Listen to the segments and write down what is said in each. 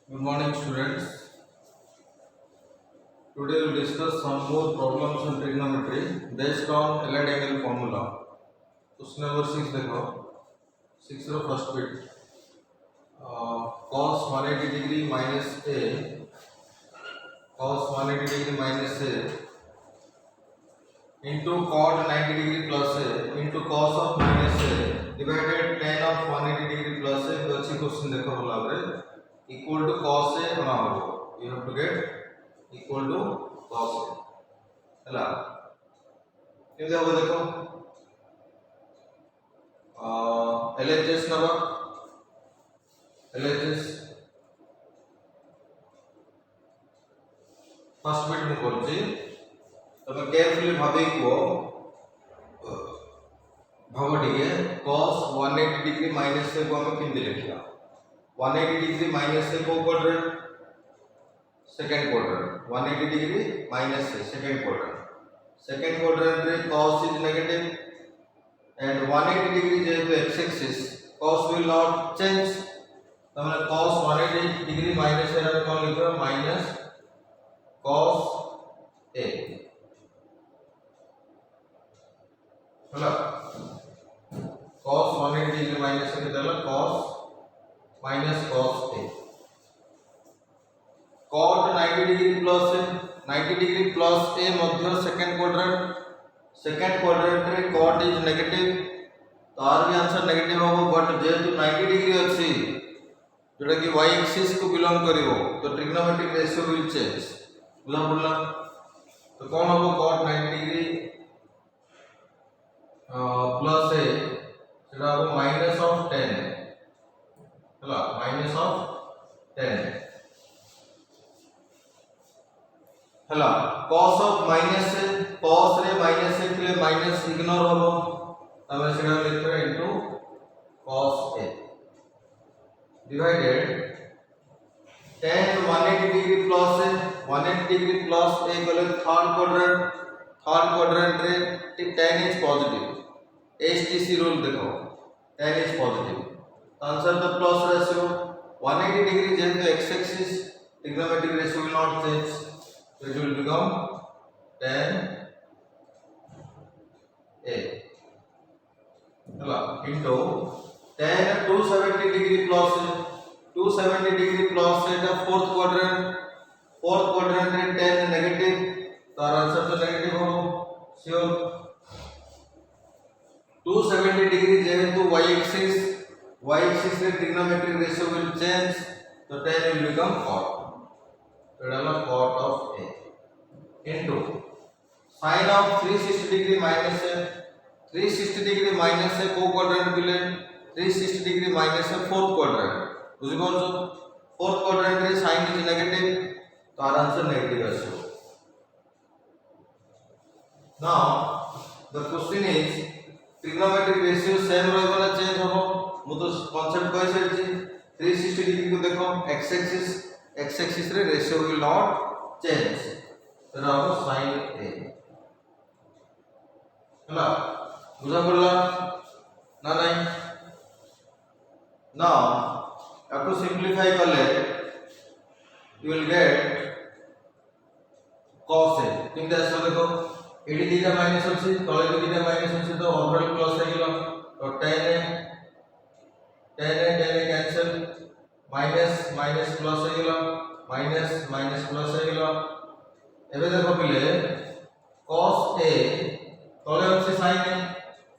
Good morning, students. Today we'll discuss some more problems on trigonometry based on allied angle formula. Question number 6 देखो 6 रो first bit cos 180 degree minus a cos 180 degree minus a into cot 90 degree plus a into cos of minus a divided tan of 180 degree plus a अच्छी question देखो बोला आपरे equal to cos a बना हो you have to get equal to cos a ହେଲା କେମିତି ହବ ଦେଖ LHS नवा LHS फर्स्ट बिट मु करछि तमे केयरफुली भाबी को भाव टिके cos 180 डिग्री माइनस से को हम किंदी लिखला 180 डिग्री माइनस से को quadrant second quadrant 180 degree minus से सेकंड क्वाड्रेंट रे cos is negative and 180 degree जेहेतु x axis cos will not change तमने cos 180 degree माइनस है तो कौन लिखो माइनस cos a होला cos 180 degree माइनस से कितना cos minus cos a cot 90 degree plus a 90 degree plus a Madhya second quadrant रे cot इज नेगेटिव तो आर भी आंसर नेगेटिव होबो बट जेहेतु 90 डिग्री अछि जोटा कि y एक्सिस को बिलोंग करिवो तो ट्रिग्नोमेट्रिक रेशियो विल चेंज बुझा पड़ला तो कौन होबो cot 90 डिग्री प्लस ए सेटा होबो माइनस ऑफ 10 हला माइनस ऑफ 10 हला cos ऑफ माइनस से cos रे माइनस से के माइनस इग्नोर होबो तमे सेटा लिखबे into cos a divided tan 180 degree plus a 180 degree plus a गले थर्ड क्वाड्रेंट रे tan is positive STC rule देखो tan is positive answer the plus ratio 180 degree जेहेतु x axis trigonometric ratio will not change so it will become tan a into tan 270 degree plus 270 degree plus এটা fourth quadrant रे tan negative तो answer तो negative हो sure 270 degree जेहेतु y axis रे trigonometric ratio will change तो tan will become cot तो cot of a into sin of 360 degree minus है 360 डिग्री माइनस है को क्वाड्रेंट बिले 360 डिग्री माइनस है फोर्थ क्वाड्रेंट बुझि पाउछो फोर्थ क्वाड्रेंट रे sin इज नेगेटिव तो आर आंसर नेगेटिव आछो now the question is trigonometric ratio same रहबो ना चेंज होबो मु तो कांसेप्ट कहि सैछि 360 डिग्री को देखो x एक्सिस रे रेशियो विल नॉट चेंज तो रहबो sin a हला बुझा पड़ला ना नहीं नाउ आपको सिंपलीफाई करले you will get cos a किंतु ऐसा देखो एडी दीटा माइनस अछि तळे भी दीटा माइनस अछि तो ओवरऑल प्लस हे गेलो तो tan a cancel minus minus plus हे गेलो माइनस माइनस प्लस हे गेलो एबे देखो पिले cos a तळे अछि sin a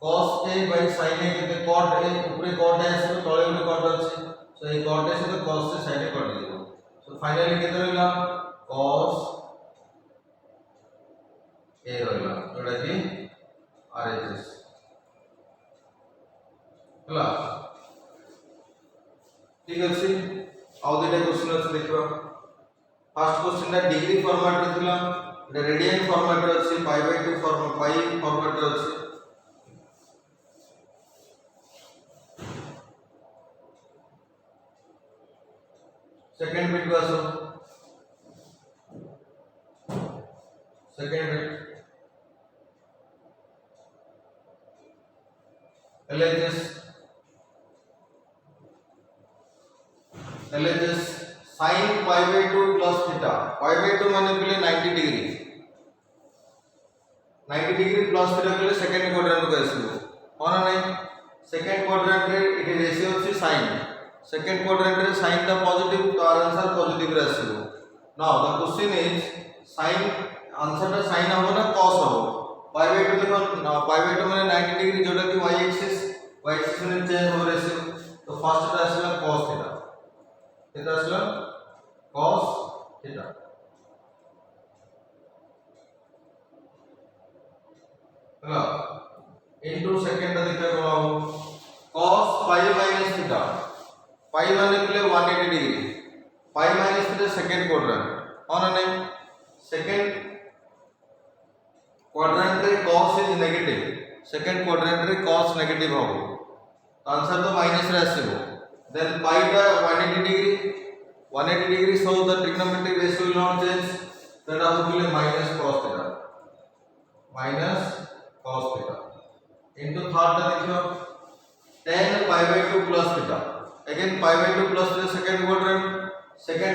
cos a by sin a के cot a ऊपर cot a आसे तळे ऊपर cot अछि सो ए cot a से तो cos से sin a कट दियो सो फाइनली केते रहला cos a रहला जोटा कि RHS हला ठीक अछि आउ दुटा क्वेश्चन अछि देखबा फर्स्ट क्वेश्चन दा डिग्री फॉर्मेट रे थिला एटा रेडियन फॉर्मेट रे अछि पाई बाय 2 फॉर्मेट रे अछि सेकंड बिट को आसो second bit LHS sin pi by 2 plus theta pi by 2 माने बोले 90 डिग्री 90 डिग्री प्लस थीटा बोले सेकंड क्वाड्रेंट को आसीबो होना नहीं सेकंड क्वाड्रेंट रे इट रेशियो अछि sin सेकंड क्वाड्रेंट रे sin दा पॉजिटिव तो आंसर पॉजिटिव रे आसीबो now the question is sin answer दा sin हो ना cos हो पाई बाय 2 देखो पाई बाय 2 माने 90 डिग्री जोटा कि y एक्सिस में चेंज हो रेशियो तो फर्स्ट टा आसीला cos थीटा कितना आसीला cos थीटा ହେଲା इनटू सेकंड देखा कोन cos pi minus theta pi माने बोले 180 degree pi minus theta second quadrant और नहीं सेकंड क्वाड्रेंट रे cos is negative second quadrant रे cos नेगेटिव हो आंसर तो माइनस रे आसीबो देन पाई टा 180 degree so the trigonometric ratio will not change that will be minus cos theta into third टा देखियो tan pi by 2 plus theta again pi by 2 plus the second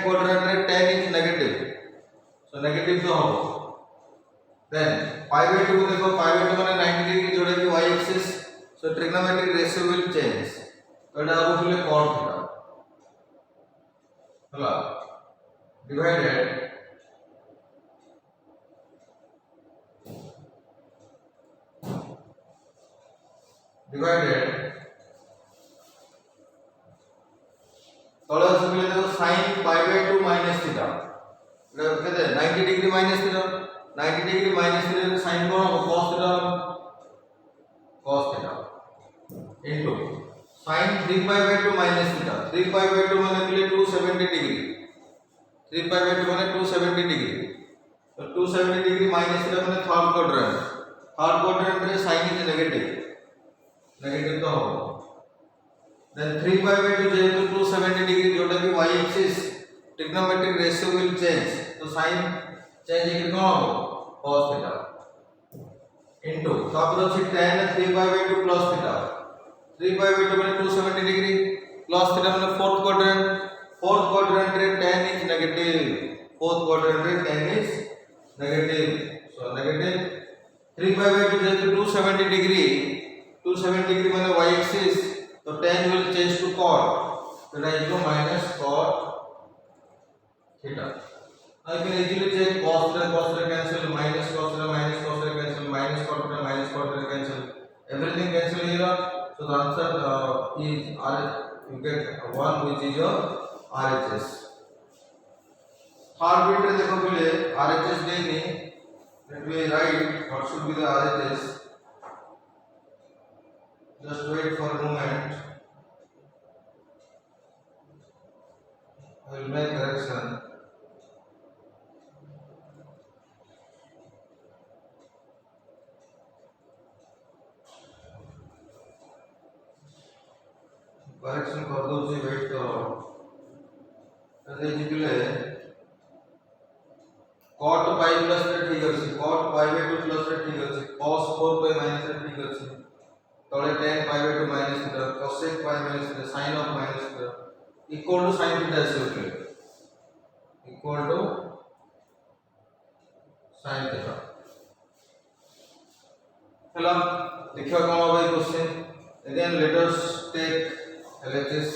quadrant रे tan is negative so negative तो हो then pi by 2 देखो pi by 2 माने 90 degree जोड़े कि y axis so trigonometric ratio will change तो एटा अब बोले cot थीटा होला divided तळे असले तो sin pi by 2 minus theta एटा केते 90 degree minus theta 90 degree minus theta रे sin cone cos theta into sin 3 pi by 2 minus theta 3 pi by 2 माने के लिए 270 डिग्री 3 pi by 2 माने 270 डिग्री तो 270 डिग्री माइनस थीटा माने थर्ड क्वाड्रेंट रे sin is negative तो हो देन 3 pi by 2 जेहेतु 270 डिग्री जोटा कि y axis trigonometric ratio will change तो sin चेंज इज कोन हो cos थीटा इनटू तापर अछि tan 3 pi by 2 plus theta 3 pi by 2 माने 270 डिग्री प्लस थीटा माने फोर्थ क्वाड्रेंट रे tan is negative fourth quadrant रे tan is negative so negative 3 pi by 2 जेहेतु 270 degree माने y axis तो tan will change to cot तो that is minus cot theta I can easily check cos theta cancel minus cos theta cancel minus cot theta cancel everything cancel here so the answer is R you get one which is your RHS third bit रे देखो पहले RHS देनी let me write what should be the RHS just wait for a moment I will make correction कर दो जी wait करो ऐसे जिले cot pi plus रे ठीक अछि cot pi by 2 plus रे ठीक अछि cos 4 pi minus रे ठीक अछि तळे tan pi by 2 minus theta cosec pi minus theta sin of minus theta equal to sin theta is equal to sin theta चलो देखियो कोन होबे question again let us take LHS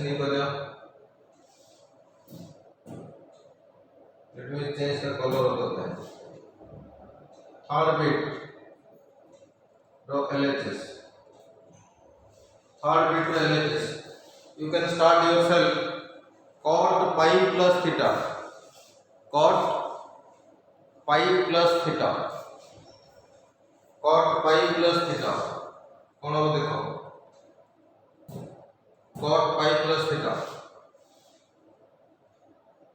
नहीं करा let me change the color of the pen third bit draw LHS third bit to LHS you can start yourself cot pi plus theta cot pi plus theta cot pi plus theta कौन हो देखो cot pi plus theta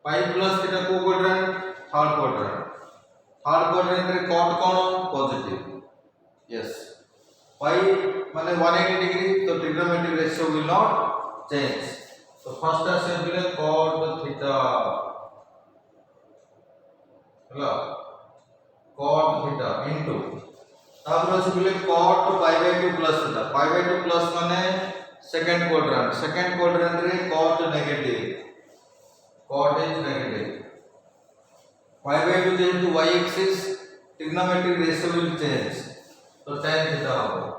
pi plus theta को quadrant third quadrant रे cot कौन positive yes pi माने 180 degree तो trigonometric ratio will not change so first as will cot theta hello cot theta into तापर से बोले cot pi by 2 plus theta pi by 2 plus माने second quadrant रे cot negative, cot is negative, pi by 2 जेहेतु y axis trigonometric ratio will change, तो tan theta होगा,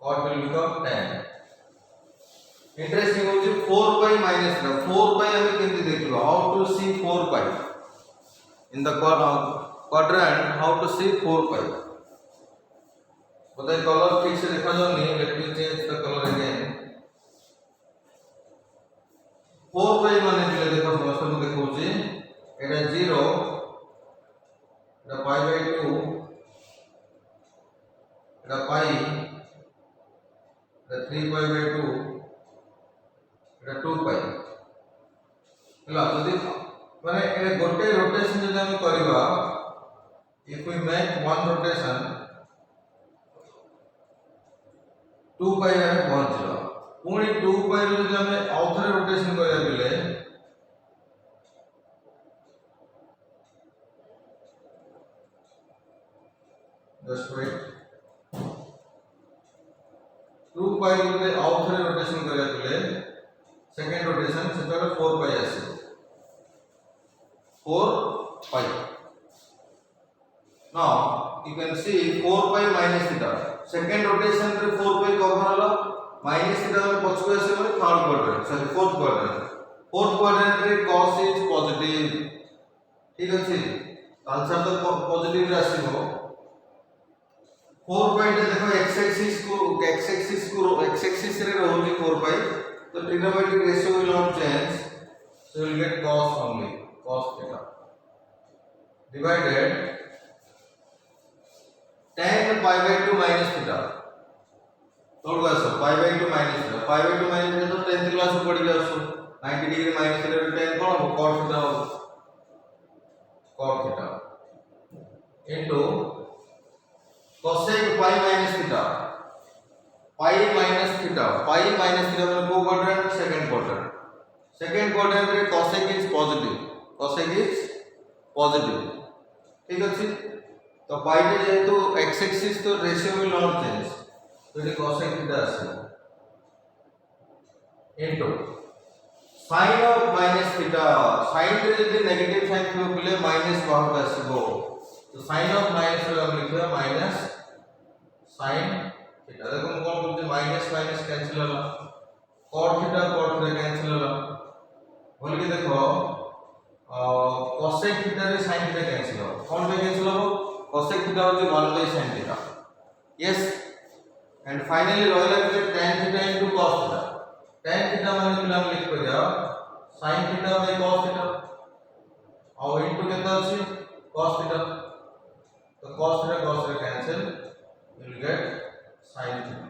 cot will become tan. Interesting होची 4 pi minus theta, 4 pi हमें केमती देखिबा, how to see 4 pi in the quadrant, how to see 4 pi. बताइए colour ठीक से देखा जाओ नहीं, let me change the colour again. 4 pi माने पहले देखो समस्त को देखो जी, एटा 0, एटा pi by 2, Etah pi, Etah 3 pi by 2, Etah 2 pi. ହେଲା ଯଦି माने ए गोटे रोटेशन जदि हम करबा, if we make one rotation 2 pi रे पहुंच जा, पुणी 2 pi रे जदि हम आउथरे रोटेशन करया बेले just wait, 2 pi रे जदि आउथरे रोटेशन करया बेले सेकंड रोटेशन सेटा 4 pi आसे, 4 pi. Now you can see 4 pi minus theta. Second rotation रे 4 pi कवर हला, minus theta में पछुए आसे माने third quadrant, sorry fourth quadrant. Fourth quadrant रे cos इज पॉजिटिव. ठीक अछि, आंसर तो पॉजिटिव रे आसीबो. 4 pi रे देखो x एक्सिस रे रहउली 4 pi, तो trigonometric ratio will not change, so you will get cos only, cos theta divided tan pi by 2 minus theta. तोड़ गसो pi by 2 minus theta, pi by 2 minus theta तो 10th class में पढ़ गया सो 90 degree minus theta रे tan कोन हो, cot theta हो, cot theta into cosec pi minus theta, pi minus theta मतलब को क्वाड्रेंट, सेकंड क्वाड्रेंट रे cosec is positive. ठीक अछि, तो pi रे जेहेतु x एक्सिस तो रेशियो विल नॉट चेंज, तो ये cosec थीटा आसे into sin of minus theta. sin रे यदि नेगेटिव साइन थियो बोले माइनस बाहर आसीबो, तो sin ऑफ माइनस रे हम लिखबा माइनस sin थीटा. देखो हम कोन बोलते माइनस माइनस कैंसिल होला, cot थीटा कैंसिल होला, बोल के देखो cosec थीटा रे sin थीटा कैंसिल हो, कौन पे कैंसिल हो, cosec थीटा हो 1 by sin theta. Yes, and finally रहला कि tan theta into cos theta. tan theta माने कि हम लिख परिया sin theta by cos theta और इनटू केता अछि cos थीटा, तो cos theta cancel, you will get sin theta.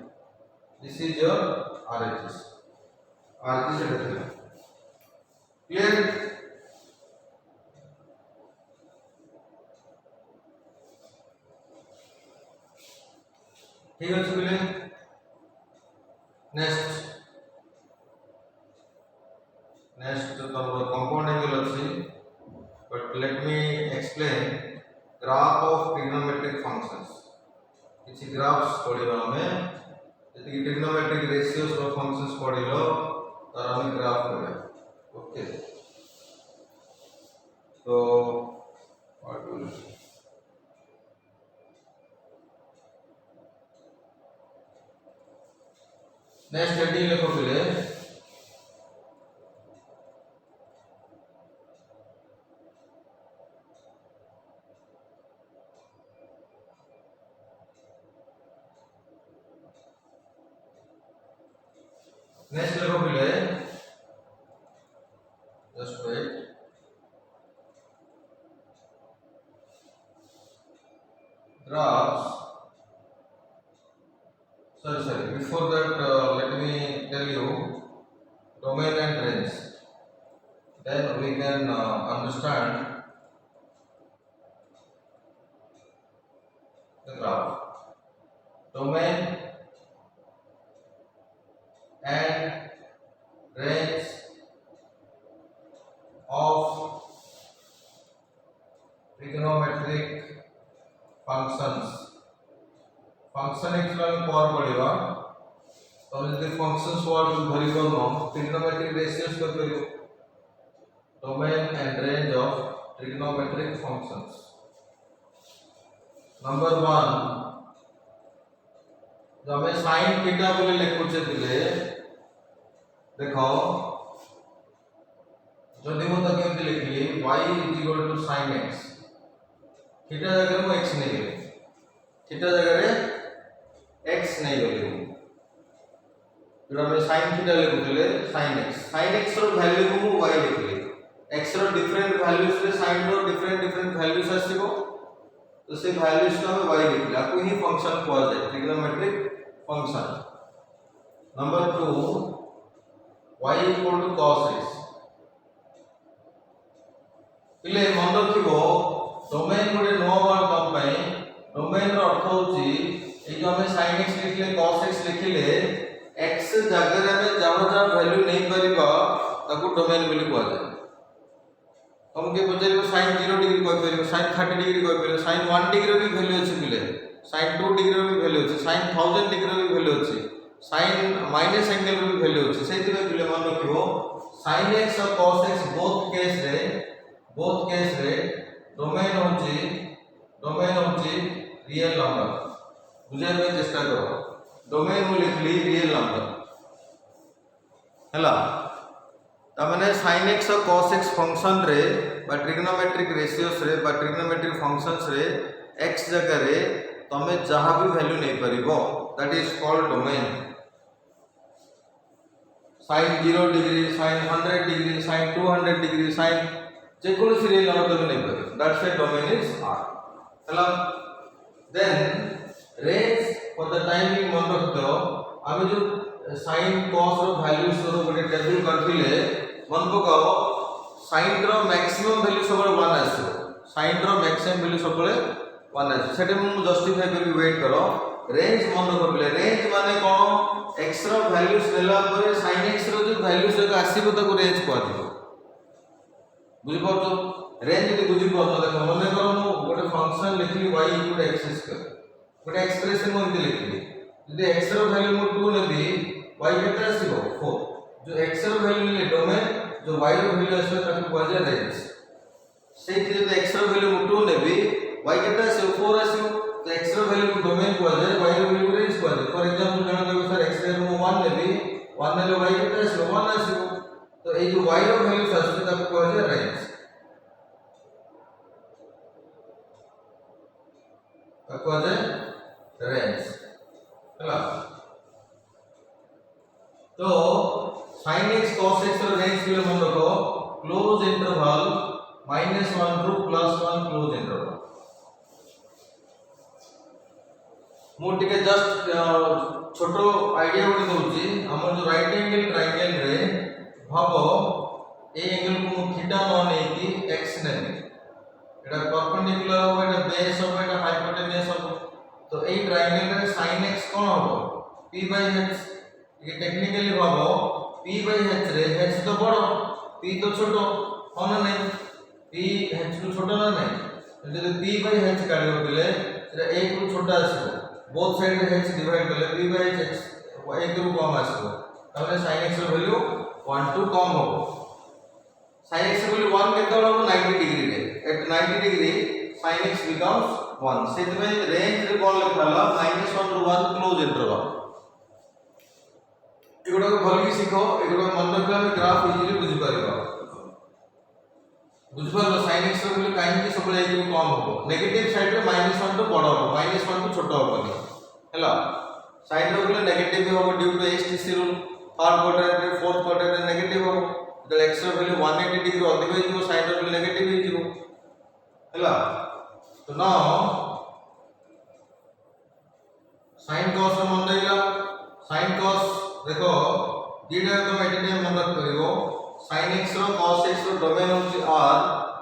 This is your RHS. RHS clear? ठीक है बोले. नेक्स्ट तो कंपाउंड एंगल अछि, but let me explain graph of trigonometric functions. किसी graphs पढ़िबा हमें जति ट्रिग्नोमेट्रिक रेशियोस ऑफ फंक्शंस पढ़िलो तार हमें ग्राफ करबे. ओके, तो व्हाट विल नेक्स्ट हेडिंग लिखो पहले. नेक्स्ट लिखो पहले, just wait. Graphs. Sorry. Before that, let me tell you domain and range. Then we can understand the graph. Domain and range of trigonometric functions. Function actually पर पड़ेगा तब जदि functions word धरि करनो ट्रिग्नोमेट्रिक रेशियोस कर करियो domain and range of trigonometric functions number 1 जब मैं sin थीटा बोले लिखुचे दिले देखो जदि मु त केमति लिखली y = sin x थीटा जगह मु x नहीं गली थीटा जगह रे x नहीं गली जोड़ा मैं sin थीटा लिखुले sin x रो वैल्यू को मु y लिखली x रो डिफरेंट वैल्यूज रे sin रो डिफरेंट वैल्यूज आसीबो तो से वैल्यूज को हम y लिखला को ही फंक्शन को जाय trigonometric function number 2 y = cos x इले मन रखिबो डोमेन गोटे नो वर्ड कम पई डोमेन रो अर्थ होची ए जो हमें sin x लिखले cos x लिखले x जगह रे हमें जहां वैल्यू नहीं परिबा ताको डोमेन बोली कहै जाय हम के बजाय sin 0 डिग्री कह परिबो sin 30 डिग्री कह परिबो sin 1 डिग्री भी वैल्यू अछि बिले sin 2 डिग्री भी वैल्यू अछि sin 1000 डिग्री भी वैल्यू अछि sin माइनस एंगल भी वैल्यू अछि सेति में बिले मन रखिबो sin x और cos x बोथ केस रे डोमेन होची रियल नंबर बुझे में चेष्टा करो डोमेन मु लिखली रियल नंबर हला त माने sin x और cos x फंक्शन रे बा ट्रिग्नोमेट्रिक रेशियोस रे बा ट्रिग्नोमेट्रिक फंक्शंस रे x जगह रे तमे जहां भी वैल्यू नहीं परिबो that is called domain sin 0 degree sin 100 degree sin 200 degree sin जे कोन सीरियल नंबर तमे नहीं परिबो that's a domain is r हला then range for the timing मन रखतो आमे जो sin cos रो वैल्यूज रो गोटे टेबल करथिले मन पकाओ sin रो मैक्सिमम वैल्यू सबले 1 आसो sin रो मैक्सिमम वैल्यू सबले 1 आसो सेटे मु जस्टिफाई करी वेट करो रेंज मन रखले रेंज माने कोन x रो वैल्यूज लेला परे sin x रो जो वैल्यूज जक आसीबो ताको रेंज कहै दिबो बुझि पाछो रेंज जदि बुझि पाछो देखो मने करो मु गोटे फंक्शन लिखली y = x2 गोटे एक्सप्रेशन मु इते लिखली जदि x रो वैल्यू मु 2 नेबी y केते आसीबो 4 जो x रो वैल्यू ले डोमेन जो y रो वैल्यू आसीबो ताको कहै रेंज सेति जदि x रो वैल्यू मु 2 नेबी y केते आसीबो 4 आसीबो तो x रो वैल्यू को डोमेन कहै y रो वैल्यू रेंज कहै फॉर एग्जांपल जण कहबो सर x रो मु 1 नेबी 1 नेले y केते आसीबो 1 आसीबो तो ए जो y रो वैल्यू आसीबो ताको कहै रेंज ताको कहै रेंज हला तो sin x cos x रो रेंज के मन रखो क्लोज इंटरवल -1 ରୁ +1 क्लोज इंटरवल मु टिके जस्ट छोटो आईडिया उडी दउची हमर जो राइट एंगल ट्रायंगल रे भाबो ए एंगल को मु थीटा न नै कि x नै एटा परपेंडिकुलर हो एटा बेस हो एटा हाइपोटेन्यूज हो तो ए ट्रायंगल रे sin x कोन हो p/h ये टेक्निकली भाबो p/h रे h तो बड़ो p तो छोटो हो ना नहीं p h तो छोटो ना नहीं जदि p/h काढियो बेले सेटा 1 ରୁ छोटा आसीबो बोथ साइड रे h डिवाइड करले p/h 1 ରୁ कम आसीबो तबले sin x रो वैल्यू 1 टू कम हो sin x रो वैल्यू 1 केते हो 90 डिग्री रे at 90 degree sin x becomes 1 सेति में रेंज रे कोन लिखला -1 ରୁ 1 क्लोज इंटरवल एगुडा को भलकी सिखो एगुडा मन रखला हम ग्राफ इजीली बुझि परिबा बुझि परलो sin x रो वैल्यू काहे कि सबले 1 ରୁ कम हो नेगेटिव साइड रे -1 तो बड़ हो -1 तो छोटा हो हैला साइड रो वैल्यू नेगेटिव हो due to HTC rule third quadrant रे फोर्थ क्वाड्रेंट रे नेगेटिव हो तो x रो वैल्यू 180 डिग्री अधिक हो जिवो sin रो वैल्यू नेगेटिव हो जिवो हैला तो नाउ sin cos रो मन देला sin cos देखो दीटा तुम एटे मन रख करिवो sin x रो cos x रो डोमेन होची r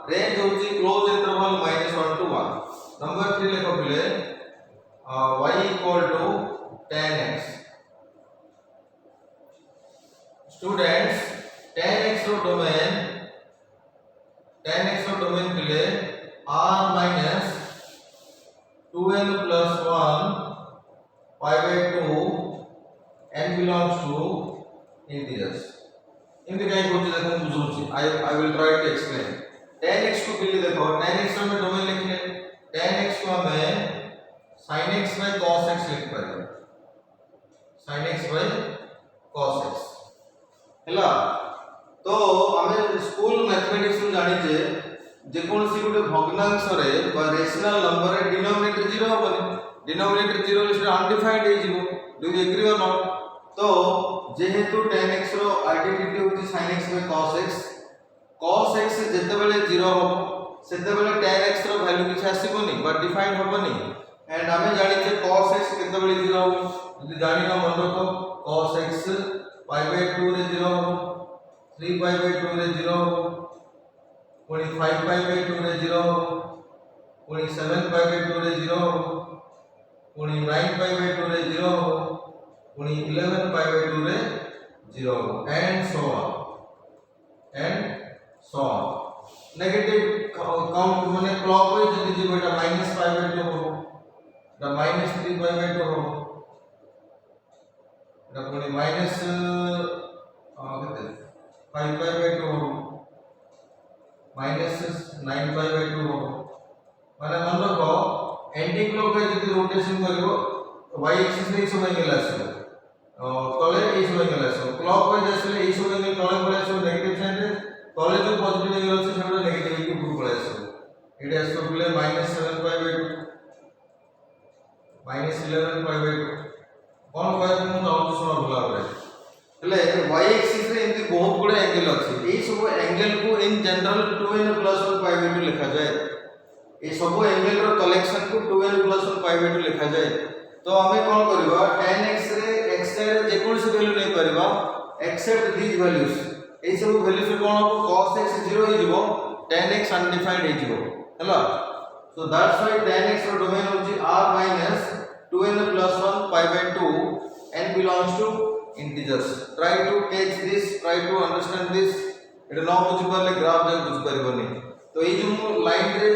रेंज होची क्लोज इंटरवल -1 टू 1 नंबर 3 लिखो बिले y = tan x students tan x रो डोमेन बिले r - 2n + 1 pi/2 n belongs to integers इनके कहीं कोई देखो बुझुची I will try to explain tan x को पहले देखो tan x में डोमेन लिख ले tan x को हमें sin x by cos x लिख पाएंगे sin x by cos x हैला तो हमें स्कूल मैथमेटिक्स में जानी जे जेकोनसी गुटे भग्नांश रे बा रेशनल नंबर रे डिनोमिनेटर 0 होबनी डिनोमिनेटर 0 लिस्ट अनडिफाइंड हे जिवो डू यू एग्री और नॉट तो जेहेतु tan x रो आइडेंटिटी होती sin x by cos x जेते बेले 0 होबो सेते बेले tan x रो वैल्यू किछ आसीबोनी बट डिफाइंड होबनी एंड हमें जानि जे cos x केते बेले 0 होबो यदि जानि ना मन रखो cos x pi by 2 रे 0 होबो 3 pi by 2 रे 0 होबो पुणी 5 pi by 2 रे 0 होबो पुणी 7 pi by 2 रे 0 होबो पुणी 9 pi by 2 रे 0 होबो पुणी 11 pi by 2 रे 0 होबो and so on negative count माने क्लॉकवाइज जदी जे बेटा -5 by 2 होबो द -3 pi by 2 होबो द पुणी माइनस केते 5 pi by 2 होबो -9 pi by 2 होबो माने मन रखो एंटी क्लॉकवाइज जदी रोटेशन करिवो y एक्सिस रे समय गेला आसीबो तले ए समय गेला आसीबो क्लॉकवाइज आसीले ए समय गेला तले पळे आसीबो नेगेटिव साइड रे तले जो पॉजिटिव एंगल अछि सेटा नेगेटिव के ऊपर पळे आसीबो एटा आसीबो बोले -7 pi by 2 -11 pi by 2 कोन कहत मु जाउ सुनो भला रे એટલે y एक्सिस रे एंती बहुत गुडे एंगल अछि ए सब एंगल को in general 2n + 1 pi by 2 लिखा जाय ए सब एंगल रो कलेक्शन को 2n + 1 pi by 2 लिखा जाय तो हमें कोन करबा tan x रे x साइड जे कोन से वैल्यू नै परबा एक्सेप्ट दीज वैल्यूज ए सब वैल्यूज रे कोन हो cos x 0 हे जिवो tan x अनडिफाइंड हे जिवो हैला so that's why tan x रो डोमेन होची r - 2n + 1 pi by 2 n belongs to integers try to catch this try to understand this एटा न बुझि परले ग्राफ जे बुझि परबोनी तो ए जो लाइन रे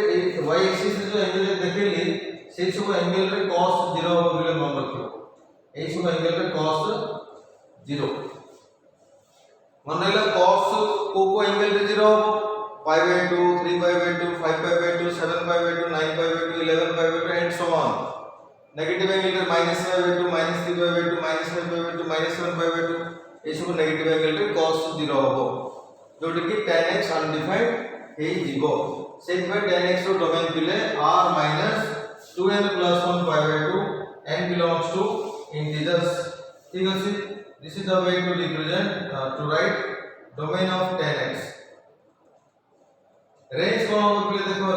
y एक्सिस रे जो एंगल देखैली से सब एंगल रे cos 0 हो बोले मन रखियो ए सब एंगल रे cos 0 मन रहला cos को एंगल रे 0 हो pi by 2 3 pi by 2 5 pi by 2 7 pi by 2 9 pi by 2 11 pi by 2 and so on negative angle रे -5 by 2 -3 by 2 -5 by 2 -7 by 2 ए सब नेगेटिव एंगल रे cos 0 हो जोटी कि tan x अनडिफाइंड हे जीवो सेट बाय tan x रो domain पिले r - 2n + 1 pi by 2 n belongs to integers ठीक अछि this is the way to represent to right domain of tan x range कोन हो पिले देखो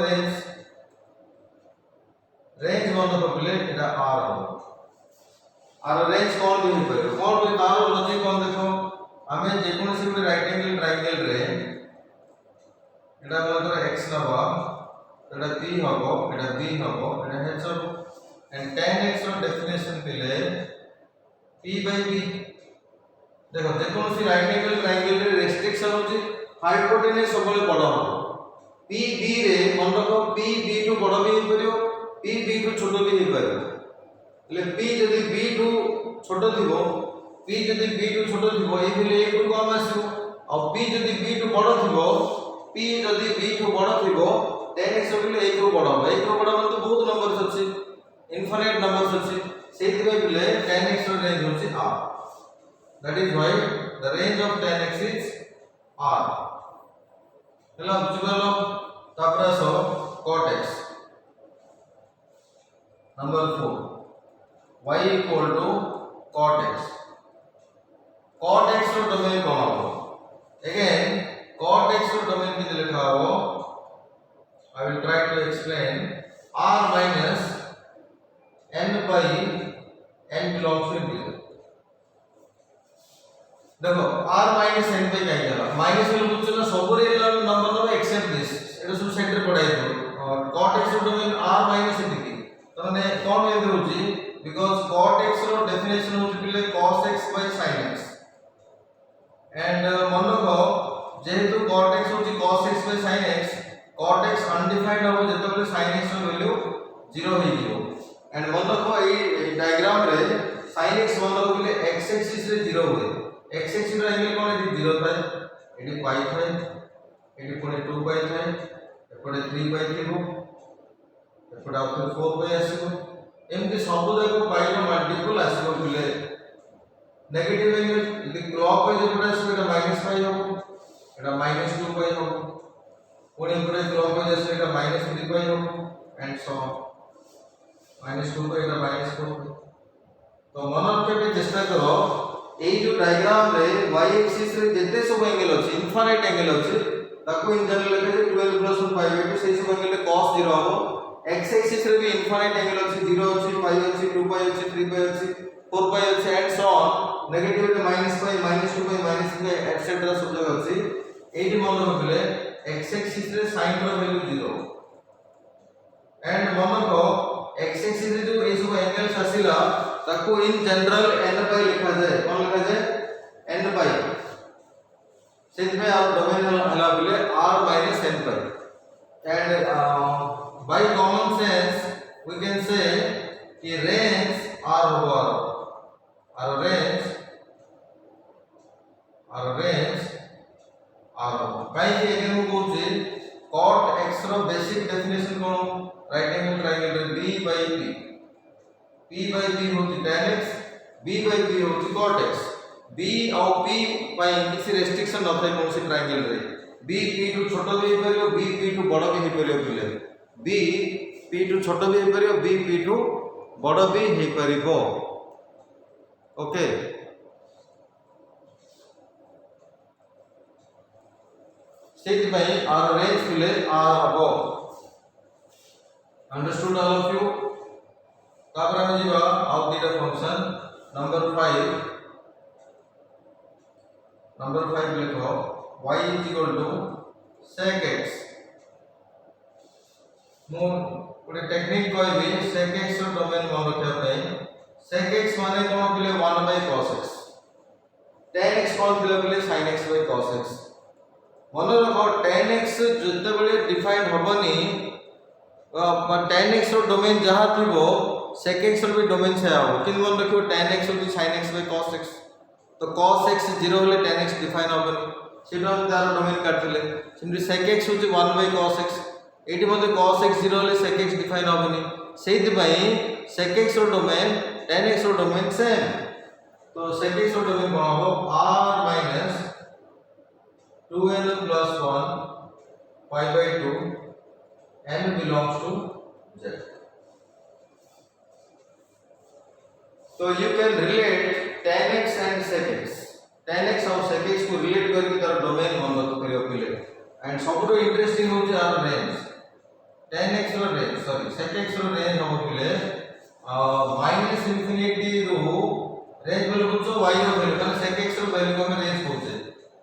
रेंज कोन हो पिले एटा r हो आर रेंज कोन भी हो पारे कोन भी तारो लॉजिक कोन देखो हमें जे कोन से भी राइट एंगल ट्रायंगल रे एटा मतलब x नबा एटा p हबो एटा b हबो एटा h हबो एंड tan x रो डेफिनेशन पिले p by b देखो जे कोन से राइट एंगल ट्रायंगल रे रेस्ट्रिक्शन होची हाइपोटेनस सबले बड़ हो p b रे मन रखो p b टू बड़ भी हो परियो p b टू छोटो भी हो परियो ले p जदी b टू छोटो थिबो p जदी b टू छोटो थिबो ए फिले a टू कम आसीबो और p जदी b टू बड़ थिबो p जदी b टू बड़ थिबो tan x फिले a टू बड़ हो a टू बड़ मतलब बहुत नंबर्स अछि इनफिनिट नंबर्स अछि सेति रे फिले tan x रो रेंज होछि r that is why the range of tan x is r हैला बुझिबालो तापर so cot x number 4 y equal to cot x रो डोमेन कोन हो अगेन cot x रो डोमेन कि लिखा हो I will try to explain r minus n by n belongs to integer देखो r minus n by काय जाला माइनस वाला बुझছো ना सब real number no except this एटा सब सेंटर पढाई दो और cot x रो डोमेन r minus n की तो माने कोन ए होची बिकॉज़ cot x रो डेफिनेशन होची पिले cos x by sin x and मन रखो जेहेतु cot x होची cos x by sin x cot x undefined हो जेतबे sin x रो वैल्यू 0 हे जिवो एंड मन रखो ए डायग्राम रे sin x मन रखो पिले x एक्सिस रे 0 हुए x एक्सिस रे एंगल कोन एटी 0 थाए एटी पाई थाए एटी पुणे 2 पाई थाए एपटे 3 पाई थिबो एपटे आउ 4 पाई आसीबो एमती सब जाक पाई रो मल्टीपल आसीबो बिले नेगेटिव एंगल यदि क्लॉक वाइज एपटे आसीबो एटा माइनस पाई होबो एटा माइनस 2 पाई होबो पुणे एपटे क्लॉक वाइज आसीबो एटा माइनस 3 पाई होबो and so minus 2 pi Etah minus 4 तो मन रखिया चेष्टा करो ए जो डायग्राम रे y एक्सिस रे जेते सब एंगल अछि इनफाइनाइट एंगल अछि ताको इन जनरल लेके 12 + 1 5/2 सेही सब एंगल cos 0 हो x एक्सिस रे भी इनफाइनाइट एंगल अछि 0 अछि पाई अछि 2 पाई अछि 3 पाई अछि 4 पाई अछि एंड सो ऑन नेगेटिव रे -पाई -2 पाई -3 एटसेट्रा सब जगह अछि एठी मन रखले x एक्सिस रे sin रो वैल्यू 0 एंड मन को x एक्सिस रे जो ए सब एंगल्स आसीला ताको इन जनरल n पाई लिखा जाए कोन लिखा जाए n पाई सेथ में आवर डोमेन हला बोले r - n pi and by common sense we can say कि range r over r range r काई के एगेन को कहूची cot x रो बेसिक डेफिनेशन कोन राइट एंगल ट्रायंगल रे p by p होती tan x b by p होती cot x b और p पाई किसी रेस्ट्रिक्शन न थाए कोन से ट्रायंगल रे b p टू छोटो भी परियो b p टू बड़ भी परियो बिले b p टू छोटो भी परियो b p टू बड़ भी हे परिबो ओके सेति भाई आर रेंज बिले आर हबो अंडरस्टूड ऑल ऑफ यू तापर हम जीवा आउ दीटा फंक्शन नंबर 5 लिखो y sec x मो गोटे टेक्निक कहबी sec x रो डोमेन मन रखिया पई sec x माने कोन बिले 1/cos x tan x कोन बिले sin x / cos x मन रखो tan x जते बेले डिफाइन होबनी tan x रो डोमेन जहा थिबो sec x रो भी डोमेन से आबो किन मन रखियो tan x होती sin x / cos x तो cos x 0 होले tan x डिफाइन होबनी सेटा हम तार डोमेन काटले सिंपली sec x होती 1/cos x एटी मध्ये cos x 0 होले sec x डिफाइन होबनी सेति पई sec x रो डोमेन tan x रो डोमेन सेम तो sec x रो डोमेन कोन हो r - 2n + 1 pi/2 n belongs to z. So you can relate tan x and sec x. tan x और sec x को रिलेट करके तार डोमेन मन रख करियो पिले एंड सबरो इंटरेस्टिंग होची आर रेंज tan x रो रेंज सॉरी sec x रो रेंज हम पिले -इंफिनिटी रो रेंज बोले बुझो y रो वैल्यू कारण sec x रो वैल्यू को हम रेंज पूछे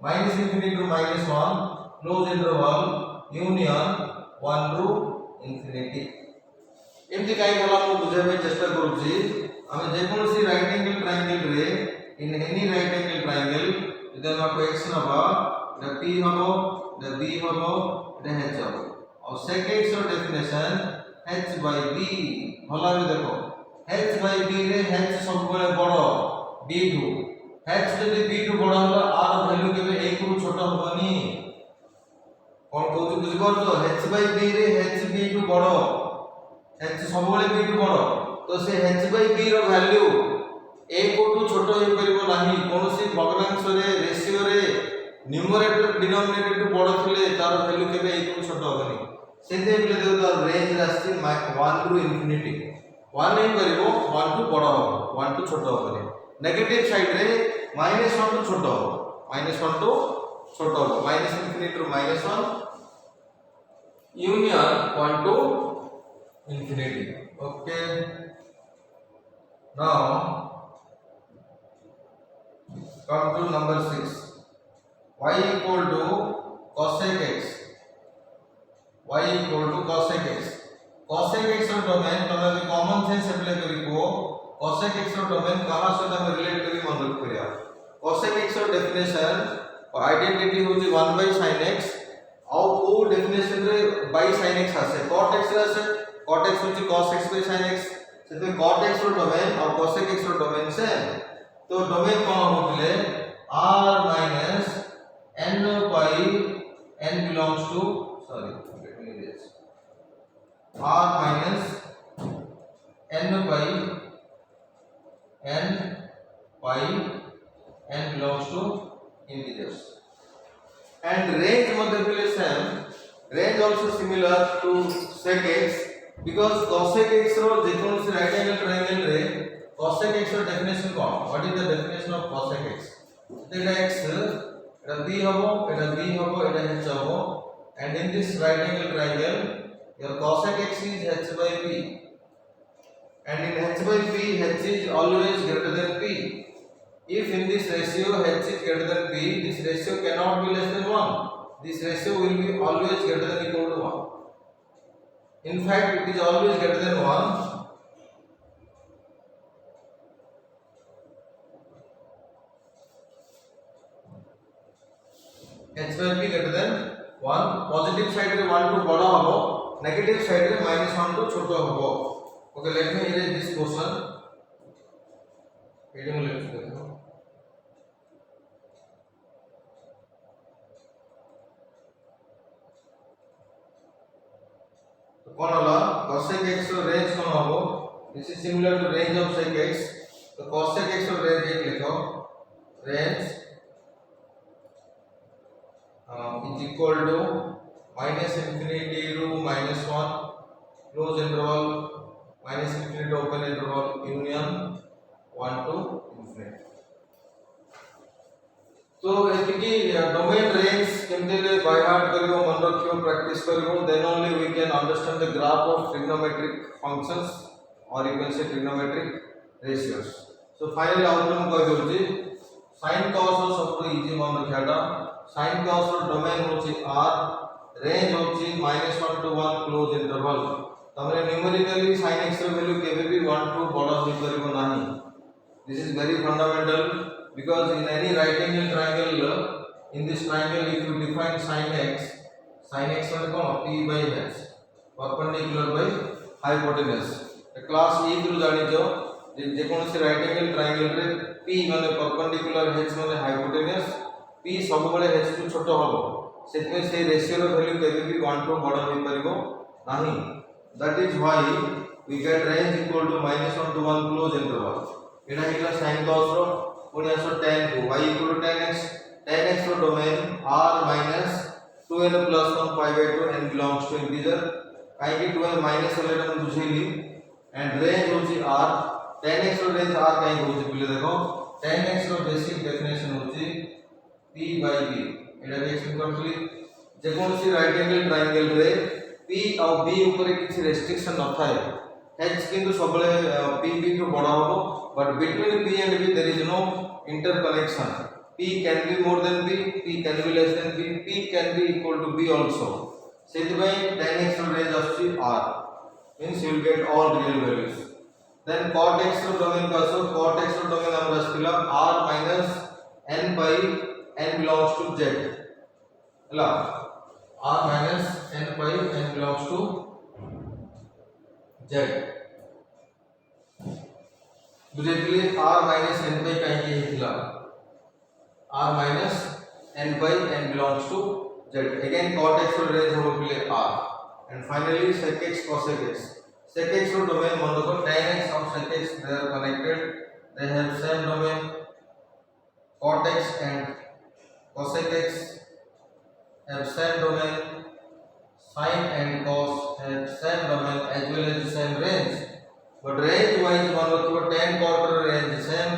-infinity to -1 close interval union 1 to infinity एमती काई होला मु बुझे में चेष्टा करूची हम जे कोनसी राइट एंगल ट्रायंगल रे in any right angle triangle इधर मा को x नबा द p हबो द b हबो द h हबो और sec x रो डेफिनेशन h by b भला भी देखो h by b रे h सब बेले बड़ b टू h जदी b टू बड़ होला r वैल्यू केबे 1 रु छोट होबनी कोन कहू बुझ परछो h by b रे h b टू बड़ h सब बेले b टू बड़ तो से h by b रो वैल्यू 1 टू छोट होई परिबो नाही कोनोसी भग्नांश रे रेशियो रे न्यूमरेटर डिनोमिनेटर टू बड़ थिले तार वैल्यू केबे 1 टू छोट होबनी सेते बिले देखो तार रेंज रास्ती 1 टू इंफिनिटी 1 नहीं परिबो 1 टू बड़ हो 1 टू छोट होबनी नेगेटिव साइड रे -1 टू छोट हो -1 टू छोट हो -infinity to -1 union 1 to infinity okay now come to number 6 y equal to cosec x y equal to cosec x रो डोमेन तमे भी कॉमन सेंस अप्लाई करिको cosec x रो डोमेन कहां से हम रिलेट करी मन रख करिया cosec x रो डेफिनेशन और आइडेंटिटी होची 1/sin x और को डेफिनेशन रे by sin x आसे cot x रे आसे cot x होची cos x by sin x सेते cot x रो डोमेन और cosec x रो डोमेन सेम तो डोमेन कौन हम बोले r minus n by n belongs to sorry let me this r minus n by n belongs to integers and range मध्ये पहिले same range also similar to sec x because cosec x रो जेकोनसी right angle triangle रे cosec x रो definition कोन what is the definition of cosec x Etah x Etah b हबो एटा b हबो एटा h हबो and in this right angle triangle your cosec x is h by p and in h by p h is always greater than p. If in this ratio h is greater than p, this ratio cannot be less than 1. This ratio will be always greater than equal to 1. In fact, it is always greater than 1. h by p greater than 1. Positive side रे 1 to बड़ा हबो, negative side रे -1 to छोटो हबो. Okay, let me erase this portion. Heading लिख देता हूं. तो कौन होला cosec x रो रेंज कौन हबो? This is similar to range of sec x. तो cosec x रो रेंज एक लिखो. Range is equal to minus infinity to minus 1 close interval minus infinity open interval union 1 to infinity. तो एतिकी domain range केमते by heart करियो मन रखियो प्रैक्टिस करियो then only we can understand the graph of trigonometric functions और you can say trigonometric ratios. So finally outcome कह दोची sin cos रो सब इजी मन रखियाटा sin cos रो डोमेन होची r रेंज होची -1 to 1 क्लोज इंटरवल. तमरे न्यूमेरिकली sin x रो वैल्यू केबे भी 1 to बड़ा होई परिबो नाही. This is very fundamental because in any right angle triangle in this triangle if you define sin x माने कोन p by h perpendicular by hypotenuse. Class 1 रो जानि जो जे कोनसी राइट एंगल ट्रायंगल रे p माने परपेंडिकुलर h माने hypotenuse p सब बळे h to छोटो हबो सेतमे से रेशियो रो वैल्यू केबे भी 1 टू बड़ा होई परिबो नाही. That is why we get range equal to -1 to 1 close interval. एटा हिला sin cos रो पुनी आसो tan को y equal to tan x रो domain r minus 2n plus 1 pi by 2 n belongs to integer काई की 2n माइनस वाले हम बुझेली एंड रेंज होची r tan x रो रेंज r काई होची पहिले देखो tan x रो बेसिक डेफिनेशन होची p by b. एटा भी एक्सप्लेन करथली जे कोनसी राइट एंगल ट्रायंगल रे p और b ऊपर किछि रेस्ट्रिक्शन न थाए h किंतु सबले p b टू बड़ा होबो but between p and b there is no interconnection. p can be more than b, p can be less than b, p can be equal to b also. सेति भाई tan x रो range आछि r means you will get all real values. Then cot x रो domain का सो cot x रो domain हम रखिला r minus n by n belongs to z हला r minus n by n belongs to z बुझेतली r minus n by काई के हिला r minus n by n belongs to z. Again cot x रो range हम पहिले r and finally sec x cosec x. Sec x रो domain मन रखो tan x और sec x they are connected, they have same domain. Cot x and cosec x have same domain, sin and cos have same domain as well as the same range, but range wise one रखो tan cot रो range same,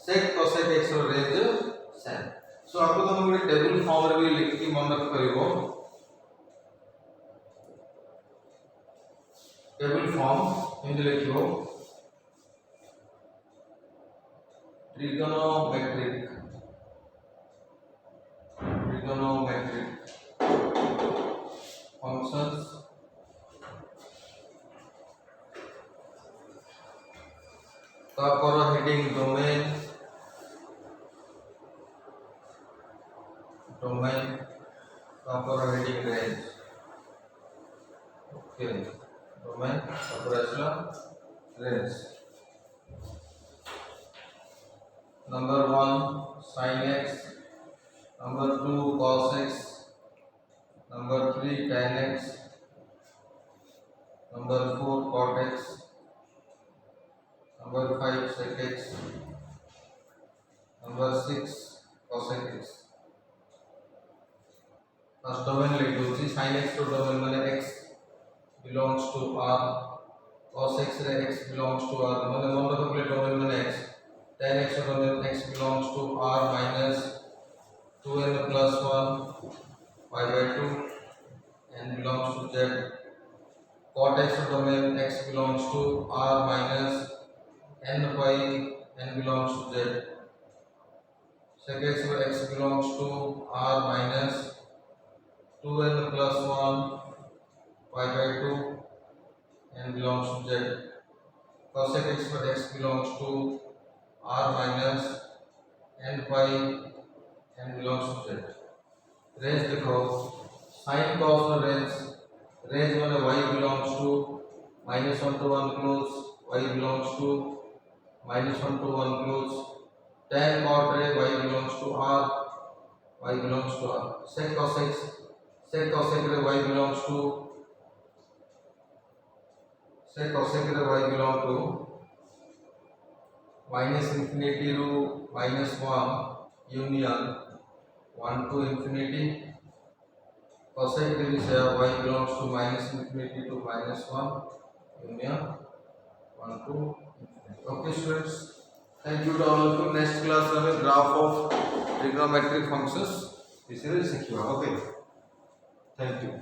sec cosec x रो range same. So आपको तो हम table form रे भी लिख के मन रख करिवो टेबल फॉर्म इन लिखियो ट्रिगोनोमेट्रिक functions तापर हेडिंग डोमेन तापर हेडिंग रेंज. ओके डोमेन तापर आसला range. number 1 sin x, number 2 cos x, number 3 tan x, number 4 cot x, number 5 sec x, number 6 cosec x. First domain let us see sin x to domain माने x belongs to R, cos x रे x belongs to R माने मन रखो domain माने x, tan x to domain x belongs to R minus 2n plus 1 pi by 2 n belongs to z, cot x to domain x belongs to R minus n pi n belongs to z, sec x where x belongs to R minus 2n plus 1 pi by 2 n belongs to z, cosec x where x belongs to R minus n pi n belongs to z. Range देखो sin cos no range माने y belongs to -1 to 1 close, y belongs to -1 to 1 close, tan cot रे y belongs to R, y belongs to R, sec cosec रे y belongs to y belong to minus infinity to minus 1 union 1 to infinity, cosec रे y belongs to minus infinity to minus 1 union 1 to infinity. Okay students, thank you to all of you. Next class में graph of trigonometric functions इसे सीखिए. Okay, thank you.